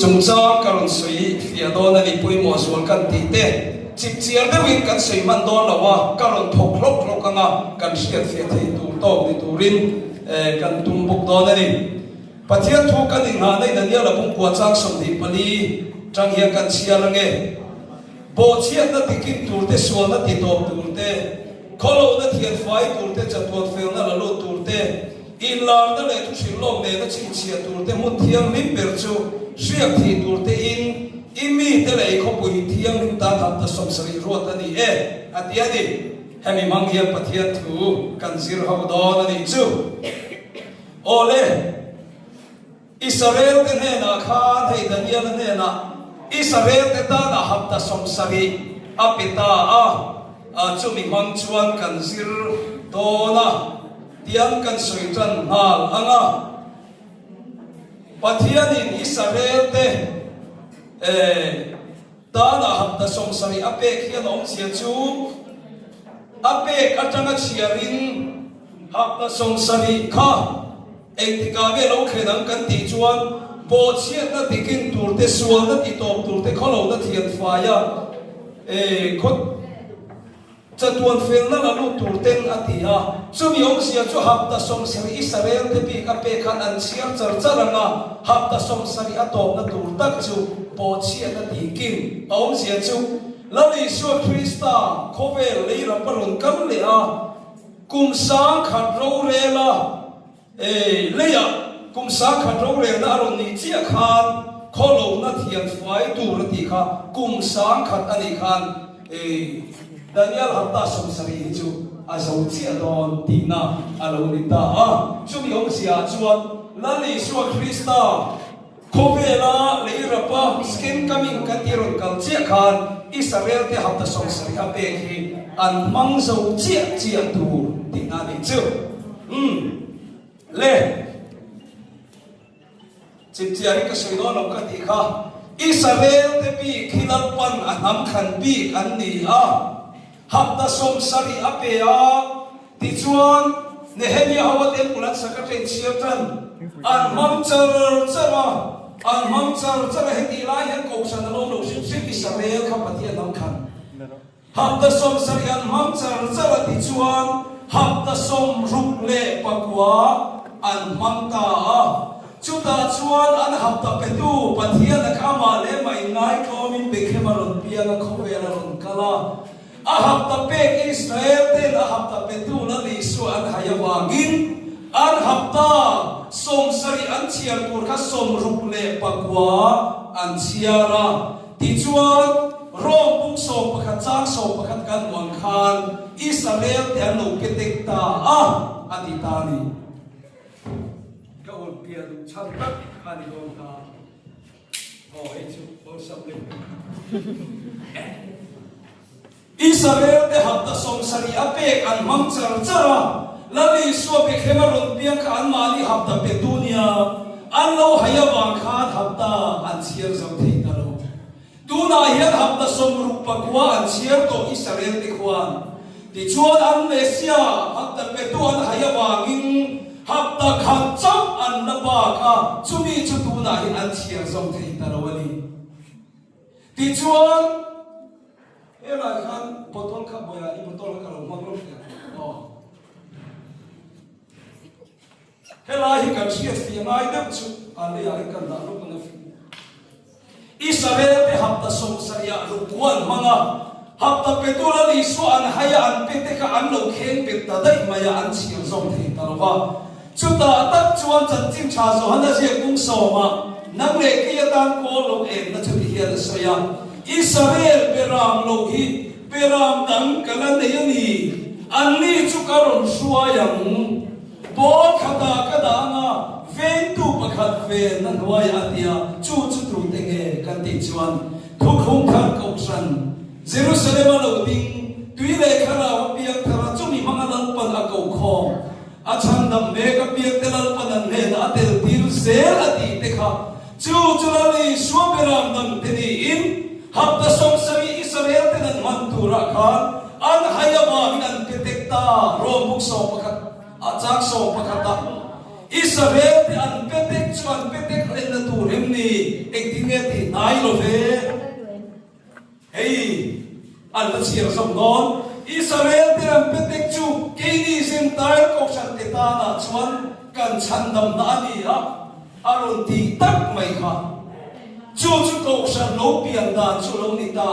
sung chang karon sui fia don ani pui mo sual kan ti te chip chiar de win kan sui man don lawa karon thok lok anga kan siat fia thei tu to ni turin kan tumbuk don ani pathian thu kan ing ha nei dania la pung kwa chang som di pali tang hian kan sia lange bo chiat na tikin tur te sual na ti top tur te kholo na thian fai tur te chatwa fel na la lo tur te in lar da le tu sin lom ne na chin chia tur te mun thiang lim per chu siak thi tur te in mi te le kho pui thiang lim ta thap ta som sari ro ta ni atia di hemi mang hian pathian thu kan zir ho don ani chu ole Israel te ne na kha thei Daniel ne na Israel te ta na hap ta som sari apita a chu mi mang chuan kan zir do na tiang kan soi tran hal anga pathian in Israel te ta na hap ta som sari ape khian om sia chu ape atanga chiarin hap ta som sari kha ektika ge lo khenang kan ti chuan bo chiat na tikin tur te sual na ti top tur te kholo na thian fa ya khot chatuan fel na lu tur ten atia chumi ong sia chu hap ta som sari Israel te pi ka pe khan an siar char charanga hap ta som sari atop na tur tak chu bo chiat na tikin ong sia chu lali su Krista khovel le ra parun kam le a kum sang khat ro re la leya kum sang khat ro re na ron ni chia khan kholo na thian fai tur ti kha kum sang khat ani khan Daniel hapta som sari chu azo chia don tina alo ni ta chumi ong sia chuan lali su Krista khovela le rapa skin coming katiron kal chia khan Israel te hapta som sari ape ki an mang zo chia tu tina ni chu le chip chiari ka soi don lo ka ti kha Israel te pi khilal pan anam khan bi kan ni hapta som sari ape ti chuan Nehemia hawa te pulat sakatren siatan an mam char heti lai han ko san lo sip Israel kha patia nam khan hapta som sari an mam char ti chuan hapta som rup le pakwa an mam ta chuta chuan an hapta petu pathia na kama le mai ngai ko min bekhemaron pia na khowela ron kala a hapta pe Israel te a hapta petu na li su an hayawangin an hapta som sari an chiar tur kha som rup le pakwa an chiara ti chuan rom pung som pakhat chang som pakhat kan wan khan Israel te an lo petek ta atitani kaul pia du chan tak khani gon ta chu or sable Israel te hapta som sari ape an mam chara lali so be khemaron pia khan mali hapta petunia an lo hayawang khan hapta an chiar zau thei ta lo tuna hian hapta som rupa kwa an chiar to Israel te khwan ti chuan an lesia hapta petuan hayawangin hapta khan cham an na ba kha chumi chu tuna hi an chiar zau thei ta lo ani ti chuan ela khan botol kha boya I botol ka lo mag lo hela hi kan sia fi mai dam chu ale ya kan da lo kan fi Israel te hapta som saria rupuan manga hapta petula li su an haya an pete ka an lo khen pe ta dai maya an chiar zong thei ta wa chuta tak chuan chan chim cha zo hana je kum so ma nang le ki tan ko lo en na chu hi la so ya Israel beram lo hi beram dang kala ne yani anni chu karon suayang bo khata kada nga ven tu pakhat ve nan wai atia chu tru tenge kan ti chuan khum khan ko san Jerusalem lo ding tui le khara piak khara chumi mangalan pan a ko kho a chan dam me ka piak telal pan an ne da tel tir sel ati te kha chu chulali suaberam dam te ni in hapta som sari Israel te nan man tura khan an hayama min an petekta ro muk so pakhat achak so pakhata Israel te an petek chuan petek len na tu rem ni ektinge ti nai lo ve hey an la chiar som non Israel te an petek chu ke ni sim tai ko san te ta na chuan kan chan dam na ni ha aron ti tak mai kha chu ko san lo pian dan chu lo ni ta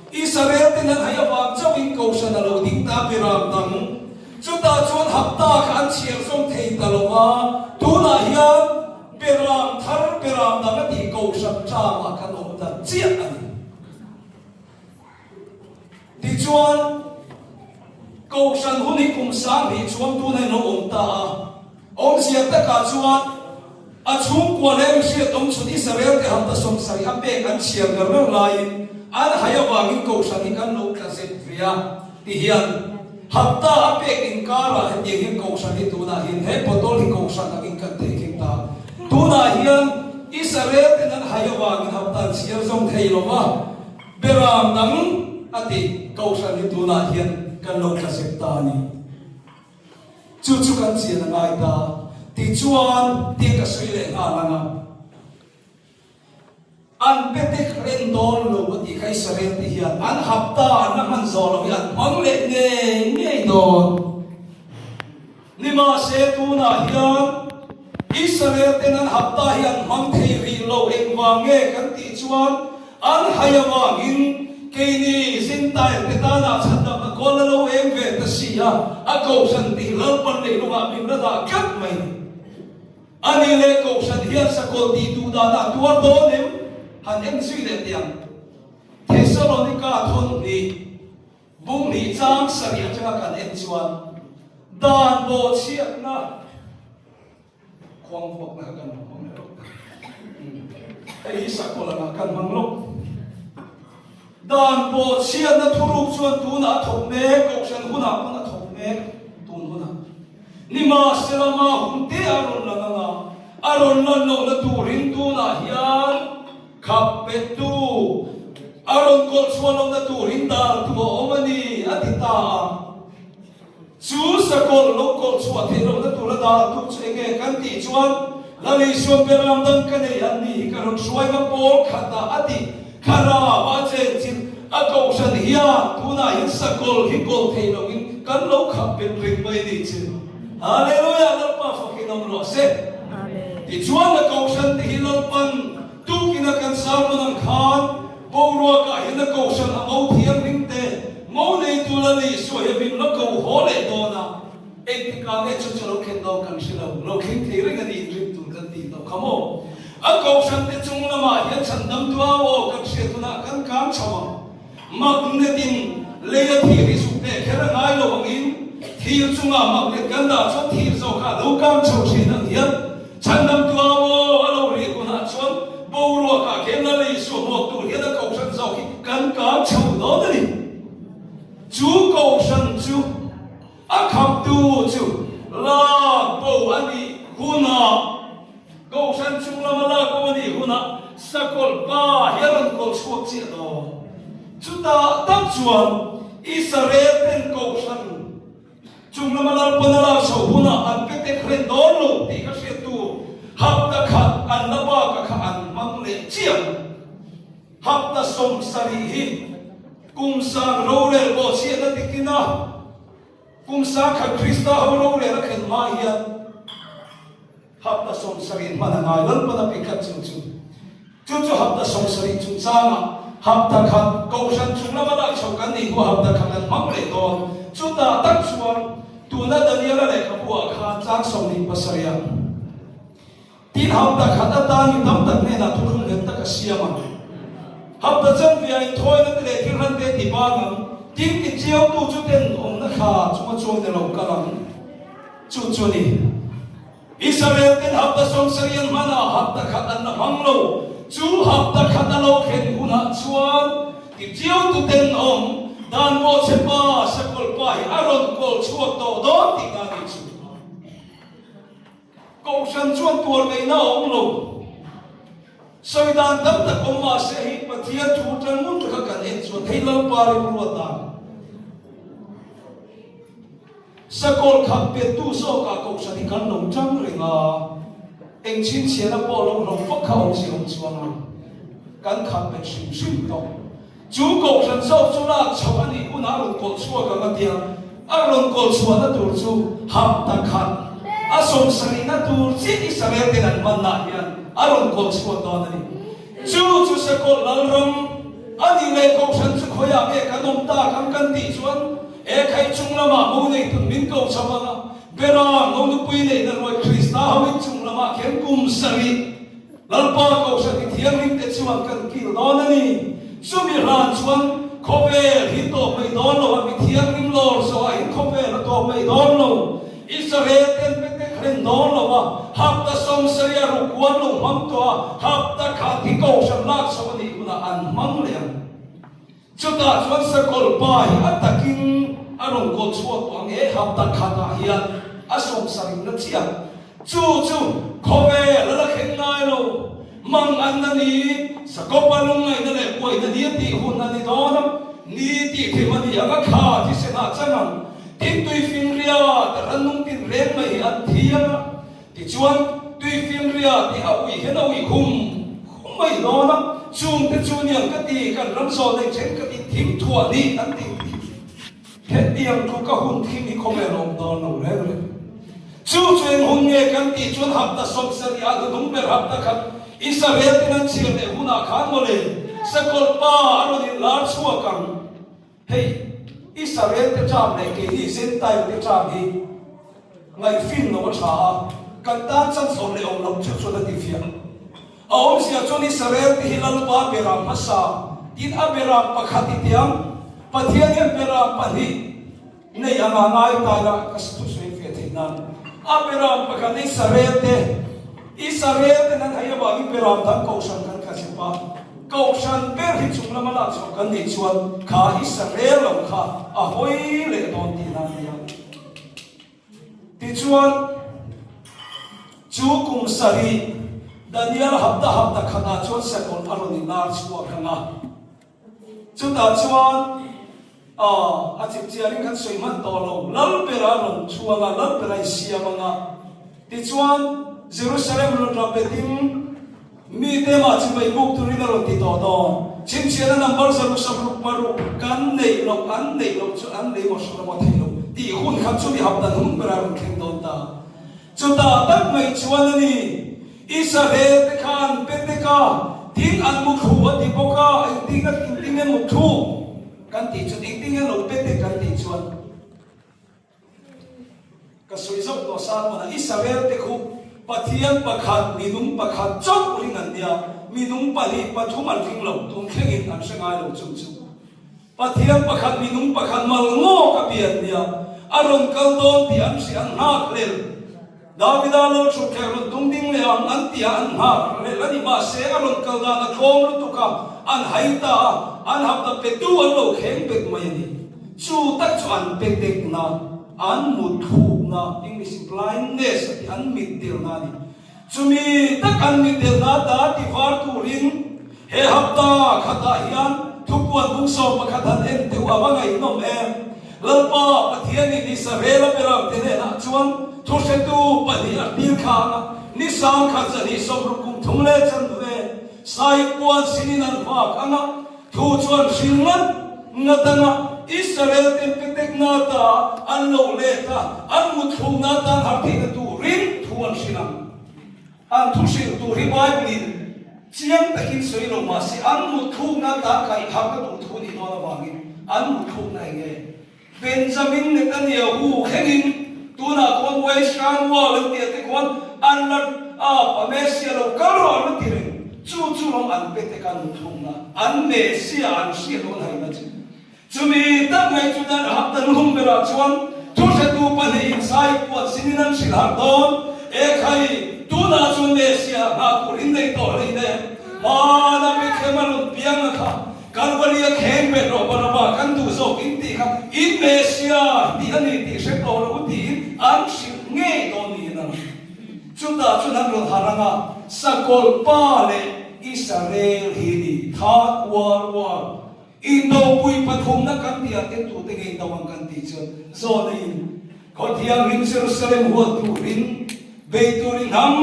Israel te nan haya wang chawin ko san lo ding ta biram dang chuta chuan hapta kan chiar som thei talowa tuna hian beram thar beram dang ti ko san cha ma kan om da chiat ani ti chuan ko san huni kum sang hi chuan tu nei no om ta om sia ta ka chuan a chung kwa le sia tom chu Israel te ham ta som sai ha pe kan chiar gar lo lai an haya wang ko san hi kan lo ka se via ti hian hapta apek in kara hati hin ko san hi tu na hin he potol hi ko san in kan te king ta tu na hian Israel te nan haya wang hapta chiar som thei lo wa beram nang ati ko san hi tu na hian kan lo ka se ta ni chu kan chi na ngai ta ti chuan ti ka sui le alanga an petek ren don lo ti khai Israel ti hian an hapta na han zo lo hian mang le nge don ni ma se tu na hian Israel te nan hapta hian mang thei ri lo eng wa nge kan ti chuan an hayawa in ke ni sin tai te ta na chan da ko la lo eng ve ta si a ko san ti lo pan le lo ma min da kat mai ani le ko san hian sa ko ti tu da na tu do nem han em suy le tiang Thessalonica thon ni bung ni chang saria changa kan em chuan dan bo chiat na khwang phok na kan mong lo ai sa ko la kan mang lo dan bo chiat na thuruk chuan tu na thok me ko san huna na thok me tun huna ni ma selama hum te aron la nga aron la no la turin tu na hian kapetu aron kol chuan na turin dal tu omani atita chu sa kol lo kol chuan the lo na tu la dal tu chenge kan ti chuan la ni suam peram dan kan ne an ni ka ro suai ma por khata ati khara wa che chin a ko san hiya tu na in sa kol hi kol the lo in kan lo khapet ring mai ni chin hallelujah la pa fakinom lo se amen ti chuan na ko san ti hi lo pan tu kina kan salmo ng khan boro ka hina ko san ang thiam ringte mo nei tu la li so he bin lo ko hole do na ek ka ne chu chu lo khen do kan sila lo khen thi ring ani ring tu kan ti to khamo a ko san te chung na ma hian san dam tu a o kan se tu na kan kam chawa mak ne din le ya thi ri su te khera ngai lo angin thi chunga mak ne kan da cho thi so kha lo kam chau se na hian san dam tu a o alo ri ko na chon boro ka kem la le so mo tu hian da ko san zo ki kan kam chau do da ni chu ko san chu a kham tu chu la bo ani huna ko san chu la ma la ko ni huna sakol pa hian ko chuak chi do chu ta tak chuan Israel ten ko san chung la ma la pa na la so huna an pe te khren do lo ti ka se tu hap ta khat an na ba ka kha an mang le chiam hap ta som sari hi kum sang ro le bo chi na tikina kum sa kha Krista ho ro le ra khen ma hian hap ta som sari ma na ngai lan pa na pi khat chu chu hap ta som sari chu changa hap ta khat ko san chung la ma la chau kan ni ko hap ta khat an mang le do chu ta tak chuan tu na Daniel le ka pu kha chak som ni pasaria tin hap ta khat ta ni dam tak ne na tu khum le ta ka siama hap ta chan vi ai thoi na le thir han te ti ba ngam tin ti chiao tu chu ten om na kha chu ma chu de lo ka lam chu ni Israel ten hap ta som sarian mana hap ta khat an na mang lo chu hap ta khat lo khen huna chuan ti chiao tu ten om dan mo che pa sa kol pa hi aron kol chuak to do ti ka ni chu ko san chuan tur mai na om lo soi dan dam ta ko ma se hi pathia thu tan mun ka kan en chu thei lo pa ri ru ta sakol khap pe tu so ka ko sa di kan long chang renga eng chin chen a po long long phok khau si long chuang kan khap pe sim sim to chú cầu sản sâu chú là cháu anh ấy cũng đã luôn cột xua cả mặt tiền anh luôn cột xua nó tụt chú hấp ta khăn anh sống sari nó tụt chỉ đi sari cái này mà nãy anh luôn cột xua đó này chú sẽ cột lăng rong anh ấy lấy cầu sản chú khơi à cái nông ta cam tị chuan e khai chung là mà mua này từng miếng cầu sao mà bây giờ nông nước bùi này là loại Krista hậu chung là mà kén cung sari lần ba cầu sản thì thiêng linh để chuan cần kêu đó này sumi ran chuan khobe hi to mai don lo mi thiang nim lo so ai khobe la to mai don lo Israel ten pe te khren don lo wa hap ta som saria ru kwan lo mam to hap ta kha thi ko sam lak so ni una an mang le chuta chuan sa kol pa hi atakin arong ko chuat wang e hap ta kha ta hian asom saring na chia chu khobe la khen nai lo mang an na ni sa ko pa lung ngai na le poi na dia ti hun na ni do na ni ti the ma ni anga kha ti se na chanang tin tui fin ria ta ran nung tin reng mai an thia ti chuan tui fin ria ti a ui he na ui khum mai do na chung te chu niang ka ti kan ram so nei chen ka ti thim thua ni an ti he tiang ku ka hun thim ni khome rom do no le le chu chen hun nge kan ti chuan hap ta sok sa ria du dum ber hap ta khat Israel tinan chil de huna khan mole sakol pa aro ni lar chua kang hey Israel te cham le ke hi sen tai te cham hi ngai fin no cha kan ta chan so le om lom chu chu da ti fia aom sia chon Israel te hilal pa beram masa tin a beram pakhat tiam pathian yan beram pahi nei anga ngai ta la kas tu sui fe thinan a beram pakhat Israel te Israel te nan haya ba gi peram tan ko san kan ka sipa ko san per hi chung la mala so kan ni chuan kha Israel lo kha a hoi le don ti na ya ti chuan chu kum sari Daniel hapta khana chuan se kon aro ni nar chua khanga chu ta chuan a chip chiaring kan soi man to lo lal pera ron chuanga lal pera siamanga ti chuan Jerusalem lo rapetim mi te ma chi mai buk tu ri ro ti to to chim chiana number saru sabru paru kan nei lo an nei lo chu an nei mo so mo thei lo ti hun khat chu bi hab dan hum bra ro khen don ta chu ta tak mai chuan ni Israel te khan pe te ka tin an mu khu wa ti boka ai ti ka tin tin mo thu kan ti chu tin tin lo pe te kan ti chuan ka soi zop to sa mo na Israel te khu pathian pakhat minung pakhat chok ring an dia minung pali pathum an ring lo tum thengin an sengai lo chu pathian pakhat minung pakhat mal ngo ka pian dia aron kal don ti an si an hak lel Davida lo chu kharon tung ding le an ti an hak le ani ma se aron kal da na khom lu tu ka an haita an hab da pe tu an lo kheng pek mai ni chu tak chu an pek tek na an muthu na English blindness an mit del na ni chumi tak an mit del na da ti var tu rin he hapta khata hian thupuan bung so pakhathan en te awangai nom em lalpa pathian ni sa rela peram te ne na chuan thu se tu pani atil kha ni sang kha chani sobru kum thungle chan le sai puan sinin an fa khanga thu chuan singan ngatanga Israel tem petek na ta an lo le ta an muthu na ta harthi tu rin thuan sinam an thu sin tu ri bible chiang takin soi lo ma si an muthu na ta kai ha ka tu thu ni no na wangi an muthu na nge Benjamin Netanyahu khengin tu na kon wai shan wa lo ti te kon an la a pamesia lo karo lo ti rin chu long an petek an muthu na an mesia an si lo na na chumi tak ngai chu dan hap tan hum bera chuan thu se tu pani sai pot sininan silhar don e khai tu na chun mesia ha ku rin dei to ri ne ma na me khemalun piang kha kalvaria khem pe ro ba kan tu so in ti kha in mesia ti ani ti se to ro ti an sim nge don ni na chu ta chu nan ro haranga sakol pa le Israel hi ni thak war Indo pui pathum na kan tia ten tu te ngai tawang kan ti chu zo nei có thiang in Jerusalem huat turin beiturin ham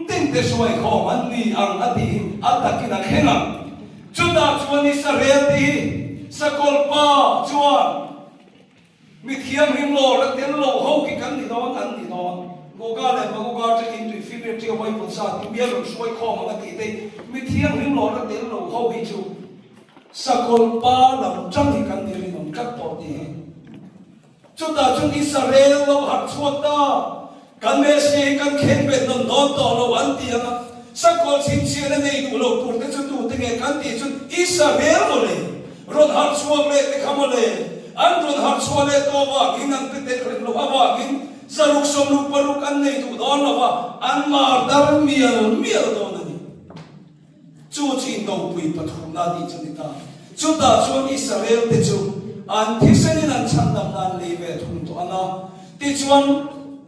tin te suai kho man ni ang ati atakina khenga chuta chuan Israel ti sakol pa chuan mi thiang him lo ra tel lo ho ki kan ni don an ni don goga le goga che in tu fi ti vai pon sa ti bia lo suai kho ma ti te mi thiang him lo ra tel lo ho hi chu sakol pa lam chang hi kan ni ri nom kat to ti chuta chun Israel lo har chuata kan me se kan khen bet non don to lo an ti anga sakol sin sia le nei du lo tur te chu tu te nge kan ti chun Israel lo le ron har chuak le te kham le an ron har chuak le to wa kin an te te khre lo wa kin saruk som lu paruk an nei du don lo wa an mar dar mial don ani chu chin do pui pathum na di chu ta chuta chun Israel te chu an thisenin an chandam nan le ve thum to ana ti chuan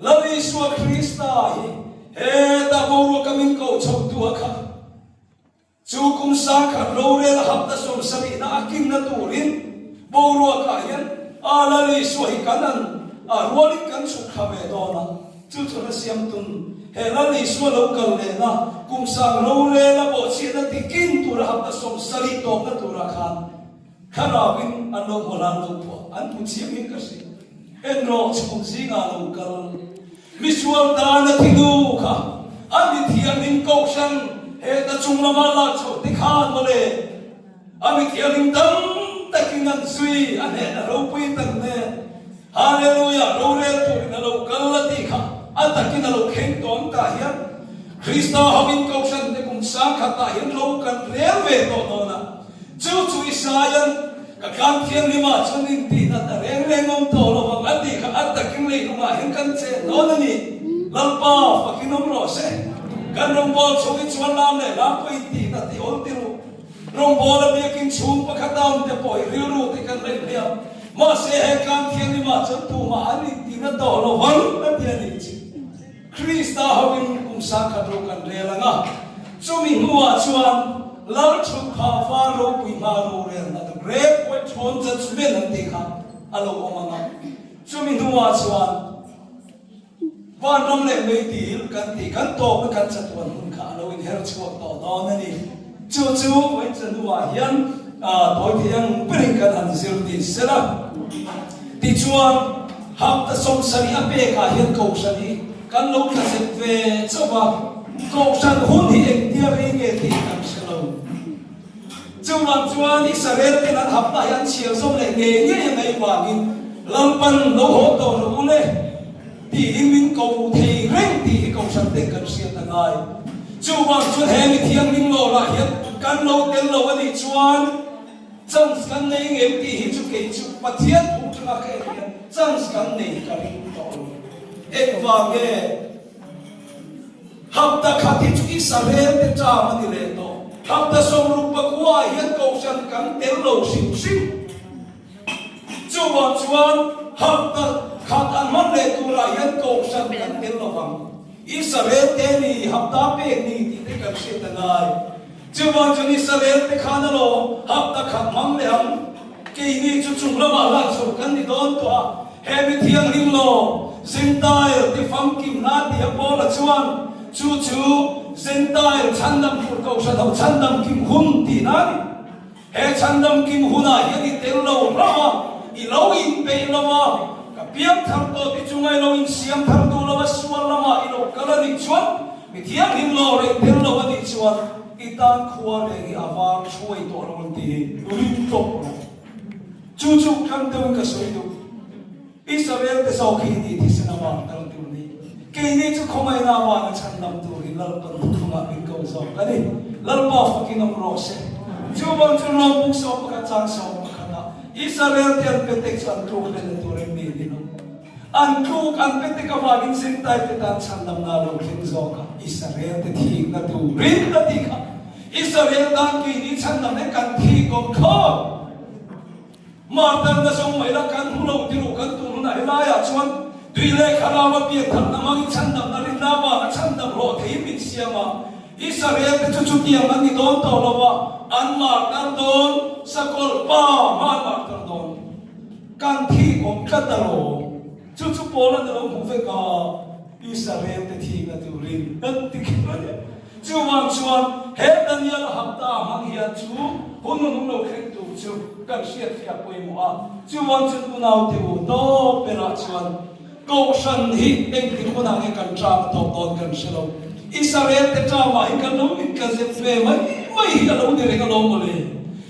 Lali Sua Krista hi he ta boru kamin ko chau tu akha chu kum sa kha lo re la hap ta som sari na akin na turin boru akha yan a lali Sua hi kanan a ruali kan chu kha ve do na chu chu na siam tun he lali Sua lo kal le na kum sa lo re la bo chi na ti kin tu ra hap ta som sari to na tu ra khan kharawin an lo molan lo po an pu chi min ka si en ro chung zinga lo kal visual dana thidu kha ami thiam in kausan he ta chung lama la chho ti khan mole ami thiam in dam takinan sui ane na ro pui tak ne hallelujah ro re tu na lo kallati kha atakin lo khen ton ta hian Krista havin kausan te kum sa kha ta hian lo kan rel ve to no na chu chu isayan ka kan thiam ni ma chunin ti na ta reng reng om to lo bang ati kha atakin le ma hin kan che no na ni lalpa pakinom ro se kan rong bol choki chuan lam le la poi ti na ti ol ti ru rong bol a biakin chung pa khatam te poi ri ru ti kan le le ma se he kan thiam ni ma chun tu ma ani ti na to lo wang na ti ani chi Krista havin kum sa kha ro kan re la nga chumi huwa chuan lal chu kha fa ro pui ma ro re na the great point chon cha chume nan ti kha alo omanga chumi huwa chuan van ram le me ti kan ti kan to kan cha tuan hun kha alo in her chuak to do na ni chu chu wai chan huwa hian toy ti yang pring kan an zir ti sela ti chuan hap ta som sari ape ka hian ko sari kan lo ka set ve chawa ko san hun hi ek dia ri nge ti kan selo chuan chuan Israel te nan hap ta yan chial som le nge ngai wangin lampan lo ho to lo le ti in min ko thei reng ti ko san te kan sia ta ngai chuan chuan he mi thiang ning lo la hian kan lo tel lo ani chuan chang kan nei nge ti hi chu ke chu pathian thu thanga ke hian chang kan nei ka ring to ek wa ge hap ta khati chu Israel te cha mani le to hap ta som rupa kwa hian ko san kan tel lo sim sim chuan hap ta khat an man le tu ra hian ko san kan tel lo wang Israel te ni hap ta pe ni ti te kan se ta ngai chuan Israel te khana lo hap ta khat mang le ham ke ni chu chung la ma la chu kan ni don to he mi thiang rim lo Gentile ti fam kim na ti apo la chuan chu Gentile chandam phur ko sa do chandam kim hun ti na ni he chandam kim huna hian ni tel lo rawa I lo in pe lo ma ka piam thar to ti chungai lo in siam thar tu lo wa sual lama I lo kala ni chuan mi thiang rim lo re tel lo ani chuan I tan khuwa le I awar chuai to lo ti rin to chu kan de ka soi do Israel te so khi ni ti sina wa tal tu ni ke ni chu khomai na wa na chandam tu ri lal pan thunga in ko so ani lal pa fucking am rose chu bon chu no buk so ka chang so ka na Israel te petek chan tu le tu re ni ni no an tu kan petek ka wa in sin tai te tan chandam na lo khin zo ka Israel te thi na tu rin na ti ka Israel dan ki ni chandam ne kan thi ko kho Martan na song mai la kan hulo ti ru kan tu na ila ya chuan tui le khara wa pi thak na mang chandam na rin na ba chandam ro thei min siama Israel te chu ti ang ni don to lo wa an mar kan don sakol pa mar kan don kan thi om khataro chu bỏ là đâu không phải cả Israel để thi là điều riêng đất thì cái này chú mang chuan hết Daniel học ta mang hiền chú hôn nông lâu khen tụ chú cần siết phiền quay mua chú mang chân u nào tiêu đó bê ra chuan câu sân hi anh thì con hàng cần tra tàu con cần sơ lâu Israel để tra mà hi cần lâu ít cần dẹp về mấy hi cần lâu để cái lâu mà lên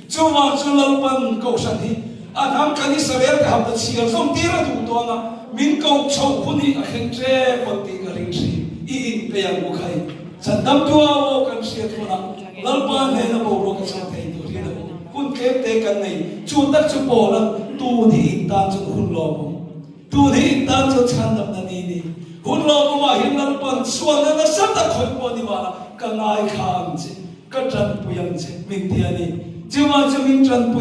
chú mang chú lâu ban câu sân hi anh ham cần Israel cái học được siêu xong tira tụ to na min câu châu khuôn hi khen tre bậc tì cái linh sĩ in về yang u khai chân đâm tua vô cần siết của nó lâu ban này nó bộ cái sang thầy tụ riêng là hun kép tê cần này chú tất chú bộ là tu thì tan chú hun lo tu thì tan chú chăn đập nani đi hun lo mà hiện lâu ban xuân nó sắp đã khởi bộ đi mà cái ngày khang chứ cái chân bùi ăn chứ mình tiền đi chứ mà chú mình chân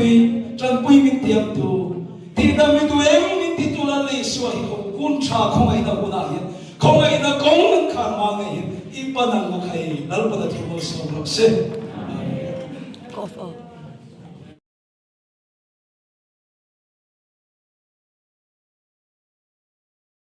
bùi mình tiền tu thì ta mình tu em mình thì tu là lấy xuôi hun cha không ai đâu na hiện không ai đâu công khang mà ngay hiện ipan ang mo kay lalo pa na tumo sa blog se.